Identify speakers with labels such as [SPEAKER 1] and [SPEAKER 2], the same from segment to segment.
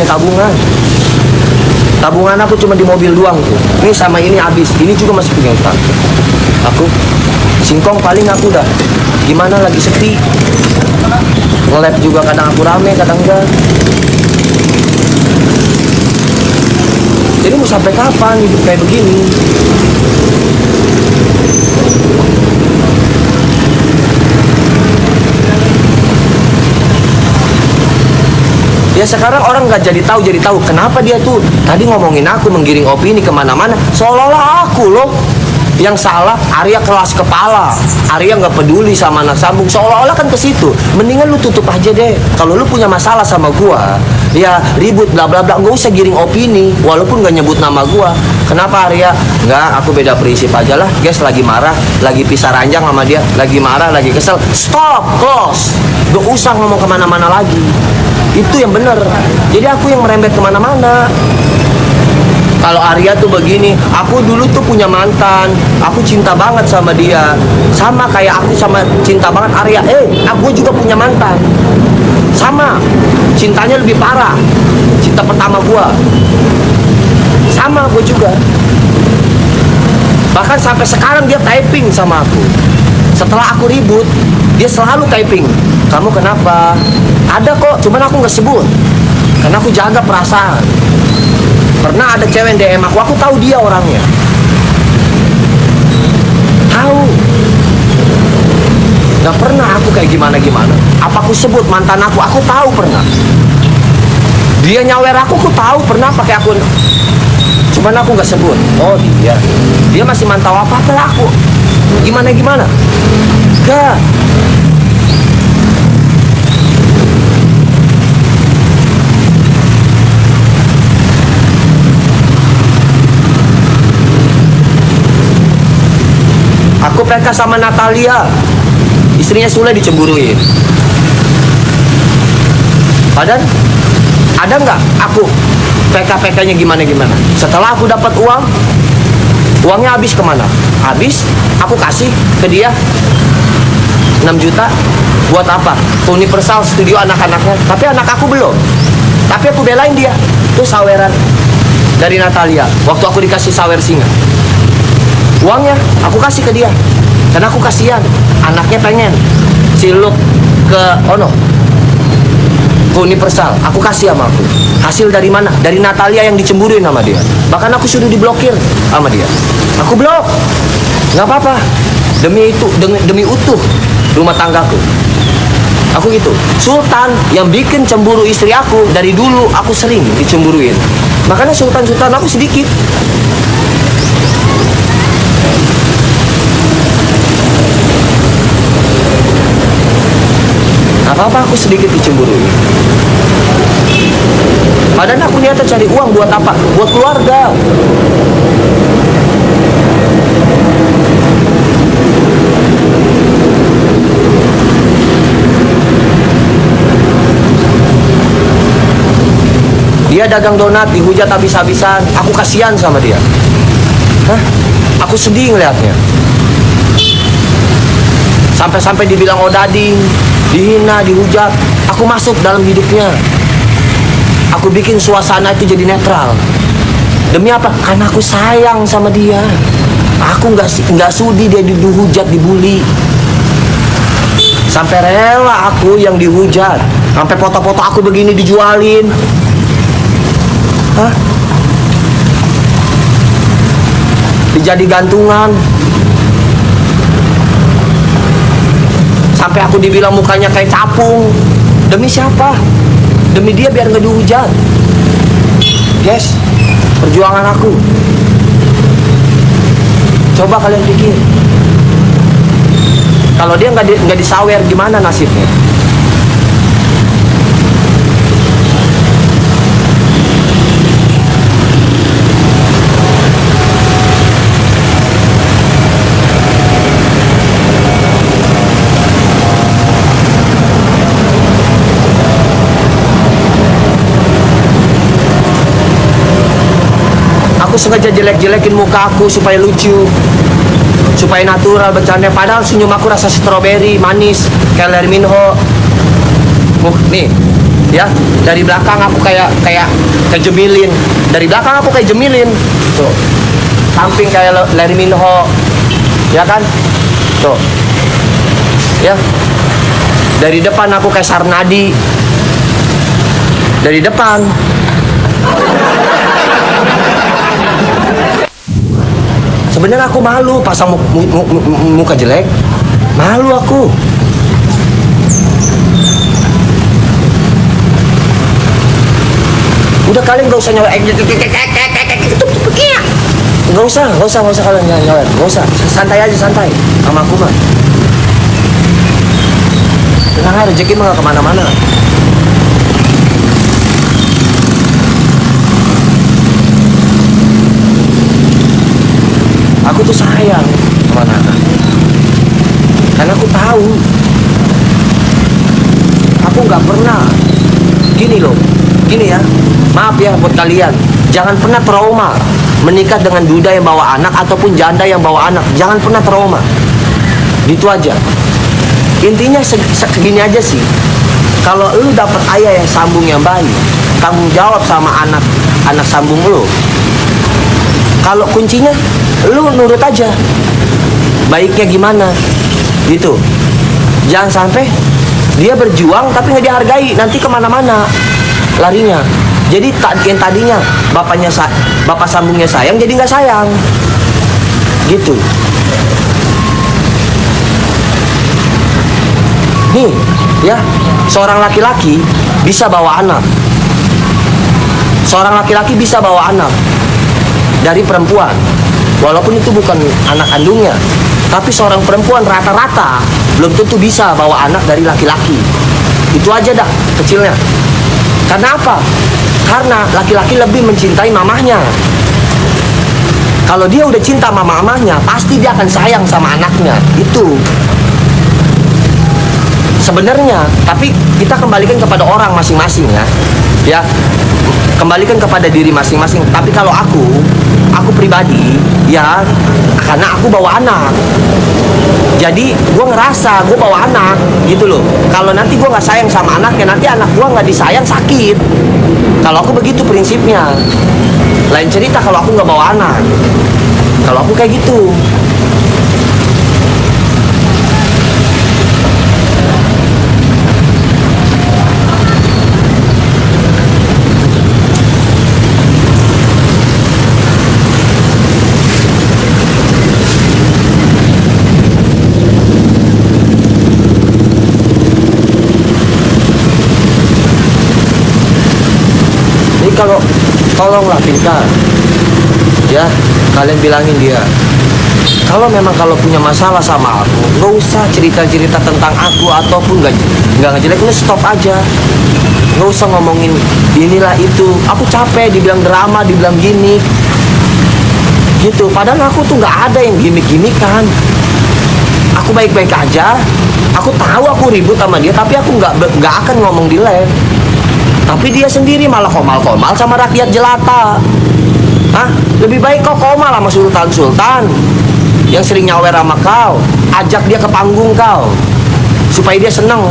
[SPEAKER 1] tabungan. Tabungan aku cuma di mobil doang tuh. Ini sama ini habis. Ini juga masih punya utang. Aku singkong paling aku udah gimana lagi sepi. Nge-lab juga kadang aku rame, kadang enggak. Jadi mau sampai kapan hidup kayak begini? Ya sekarang orang nggak jadi tahu kenapa dia tuh tadi ngomongin aku, menggiring opini kemana-mana, seolah-olah aku loh yang salah. Arya kelas kepala, Arya nggak peduli sama anak sambung, seolah-olah kan ke situ. Mendingan lu tutup aja deh. Kalau lu punya masalah sama gua, ya ribut bla bla bla, nggak usah giring opini walaupun nggak nyebut nama gua. Kenapa Arya? Nggak, aku beda prinsip aja lah. Guys lagi marah, lagi pisah ranjang sama dia, lagi marah, lagi kesel. Stop, close. Gak usah ngomong kemana-mana lagi. Itu yang bener. Jadi aku yang merembet kemana-mana. Kalau Arya tuh begini, aku dulu tuh punya mantan, aku cinta banget sama dia, sama kayak aku sama cinta banget Arya. Aku juga punya mantan, sama cintanya lebih parah. Cinta pertama gua, sama gua juga. Bahkan sampai sekarang dia typing sama aku. Setelah aku ribut, dia selalu typing. Kamu kenapa? Ada kok, cuman aku nggak sebut karena aku jaga perasaan. Pernah ada cewek DM aku tahu dia orangnya. Tahu. Gak pernah aku kayak gimana-gimana. Apa aku sebut mantan aku tahu pernah. Dia nyawer aku tahu pernah pakai akun. Cuman aku nggak sebut. Oh dia masih mantau apa lah aku. Gimana? Gak. Aku PK sama Natalia, istrinya Sule dicemburuin. Padahal ada nggak aku PK-PK-nya gimana? Setelah aku dapat uang, uangnya habis kemana? Habis, aku kasih ke dia 6 juta. Buat apa? Ke Universal Studio anak-anaknya. Tapi anak aku belum. Tapi aku belain dia. Itu saweran dari Natalia. Waktu aku dikasih sawer singa, uangnya aku kasih ke dia karena aku kasihan, anaknya pengen silup ke ke Universal. Aku kasih sama aku. Hasil dari mana? Dari Natalia yang dicemburuin sama dia. Bahkan aku sudah diblokir sama dia. Aku blok. Nggak apa-apa. Demi itu, demi utuh rumah tanggaku. Aku gitu. Sultan yang bikin cemburu istri aku dari dulu, aku sering dicemburuin. Makanya sultan aku sedikit. Apa aku sedikit dicemburui. Padahal aku niatnya cari uang buat apa? Buat keluarga. Dia dagang donat, dihujat habis-habisan. Aku kasihan sama dia. Aku sedih ngeliatnya. Sampai-sampai dibilang odading, dihina, dihujat. Aku masuk dalam hidupnya. Aku bikin suasana itu jadi netral. Demi apa? Karena aku sayang sama dia. Aku nggak sudi dia dihujat, dibully. Sampai rela aku yang dihujat. Sampai foto-foto aku begini dijualin. Dijadi gantungan. Sampai aku dibilang mukanya kayak capung. Demi siapa? Demi dia biar nggak dihujat. Yes, perjuangan aku. Coba kalian pikir, kalau dia nggak disawer, gimana nasibnya? Aku sengaja jelek-jelekin muka aku supaya lucu, supaya natural bercanda. Padahal senyum aku rasa stroberi, manis, kayak Lerminho. Nih, Ya, dari belakang aku kayak kejemilin. Dari belakang aku kayak jemilin. Tuh. Samping kayak Lee Min Ho. Ya kan? Tuh. Ya. Dari depan aku kayak Sarnadi. Dari depan. Sebenarnya aku malu pasang muka jelek. Malu aku. Udah kalian gak usah nyawer. Gak usah kalian nyawer. Gak usah. Santai aja, santai. Sama aku mah. Tenang aja, rezeki mah gak kemana-mana. Aku tuh sayang sama Nana. Karena aku tahu. Aku gak pernah. Gini loh. Gini ya, maaf ya buat kalian, jangan pernah trauma menikah dengan duda yang bawa anak ataupun janda yang bawa anak. Jangan pernah trauma. Gitu aja. Intinya segini aja sih. Kalau lu dapet ayah yang sambung yang baik, tanggung jawab sama anak sambung lu. Kalau kuncinya lu nurut aja. Baiknya gimana? Gitu. Jangan sampai dia berjuang tapi nggak dihargai, nanti kemana-mana larinya. Jadi yang tadinya bapak sambungnya sayang jadi nggak sayang gitu. Nih ya, seorang laki-laki bisa bawa anak. Seorang laki-laki bisa bawa anak dari perempuan, walaupun itu bukan anak kandungnya. Tapi seorang perempuan rata-rata belum tentu bisa bawa anak dari laki-laki. Itu aja dah kecilnya. Karena apa? Karena laki-laki lebih mencintai mamahnya. Kalau dia udah cinta sama mamahnya, pasti dia akan sayang sama anaknya. Itu sebenarnya. Tapi kita kembalikan kepada orang masing-masing ya. Ya, kembalikan kepada diri masing-masing. Tapi kalau aku pribadi ya, karena aku bawa anak, jadi gue ngerasa gue bawa anak gitu loh. Kalau nanti gue nggak sayang sama anaknya, nanti anak gue nggak disayang, sakit. Kalau aku begitu prinsipnya. Lain cerita kalau aku nggak bawa anak. Kalau aku kayak gitu. Kalau tolonglah Pintar ya, kalian bilangin dia kalau memang kalau punya masalah sama aku, nggak usah cerita-cerita tentang aku ataupun nggak ngejelek, stop aja. Nggak usah ngomongin inilah itu. Aku capek dibilang drama, dibilang gimmick gitu. Padahal aku tuh nggak ada yang gimmick-gimmickan. Aku baik-baik aja. Aku tahu aku ribut sama dia, tapi aku nggak akan ngomong di live. Tapi dia sendiri malah komal-komal sama rakyat jelata. Hah? Lebih baik kau komal sama sultan-sultan yang sering nyawer sama kau. Ajak dia ke panggung kau, supaya dia seneng.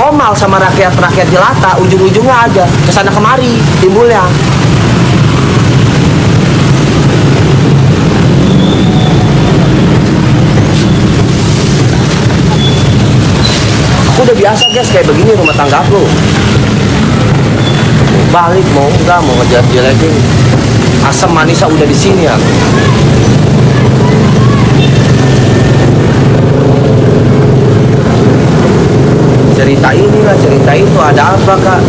[SPEAKER 1] Komal sama rakyat jelata, ujung-ujungnya aja kesana kemari timbulnya. Aku udah biasa guys kayak begini rumah tangga aku. Balik mau enggak, mau ngejelek-jelekin. Asam manisnya udah di sini ya. Cerita inilah, cerita itu, ada apa kak?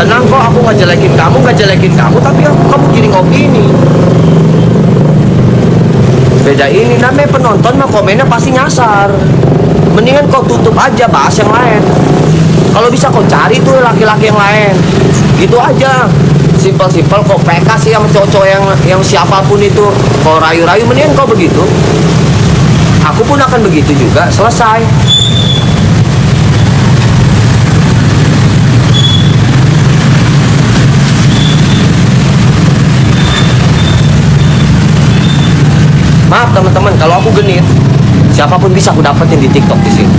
[SPEAKER 1] Tenang kok, aku nggak jelekin kamu, tapi kamu giring opini. Beda ini, namanya penonton mah komennya pasti nyasar. Mendingan kau tutup aja, bahas yang lain. Kalau bisa kau cari tuh laki-laki yang lain. Gitu aja. Simpel-simpel kau PK sih sama cowok-cowok yang siapapun itu. Kau rayu-rayu, mendingan kau begitu. Aku pun akan begitu juga, selesai. Maaf teman-teman, kalau aku genit, Siapapun bisa aku dapetin di TikTok di sini.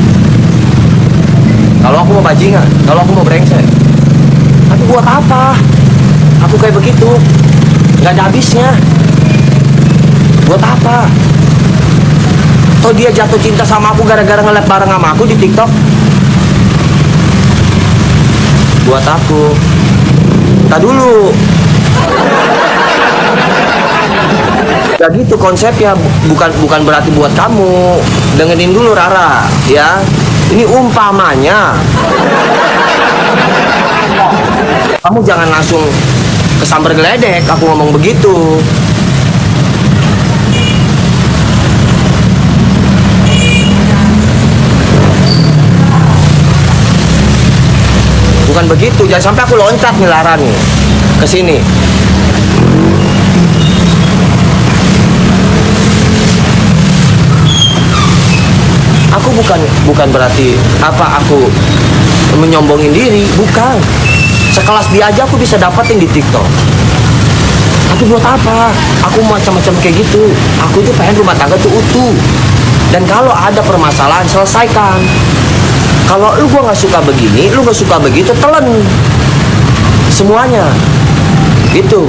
[SPEAKER 1] Kalau aku mau bajingan, kalau aku mau brengsek. Tapi buat apa? Aku kayak begitu, nggak ada habisnya. Buat apa? Toh dia jatuh cinta sama aku gara-gara ngeliat bareng sama aku di TikTok. Buat aku. Tak dulu. Ya gitu konsepnya, bukan berarti buat kamu. Dengerin dulu Rara, ya. Ini umpamanya. Kamu jangan langsung kesambar geledek aku ngomong begitu. Bukan begitu, jangan sampai aku loncat nih Lara nih ke sini. Aku bukan berarti apa aku menyombongin diri, bukan. Sekelas dia aja aku bisa dapetin di TikTok. Tapi buat apa? Aku macam-macam kayak gitu. Aku tuh pengen rumah tangga tuh utuh. Dan kalau ada permasalahan selesaikan. Kalau lu gua nggak suka begini, lu nggak suka begitu, telan semuanya. Gitu.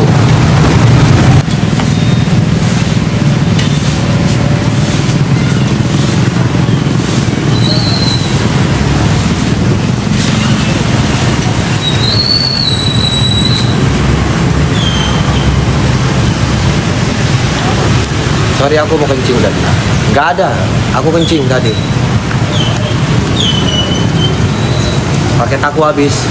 [SPEAKER 1] Sorry aku mau kencing tadi. Nggak ada, aku kencing tadi. Paket aku habis.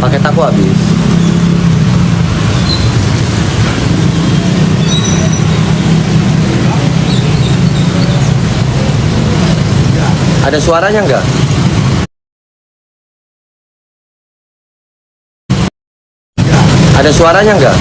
[SPEAKER 1] Paket aku habis. Ada suaranya nggak? Ada suaranya nggak?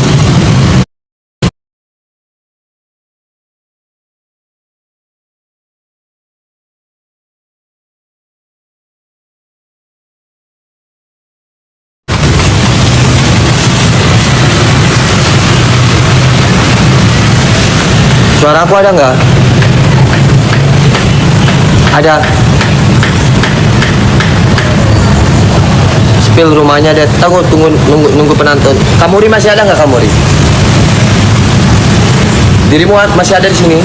[SPEAKER 1] Suara aku ada nggak? Ada. Spill rumahnya deh. Nunggu penonton. Kamuri masih ada nggak Kamuri? Dirimu masih ada di sini?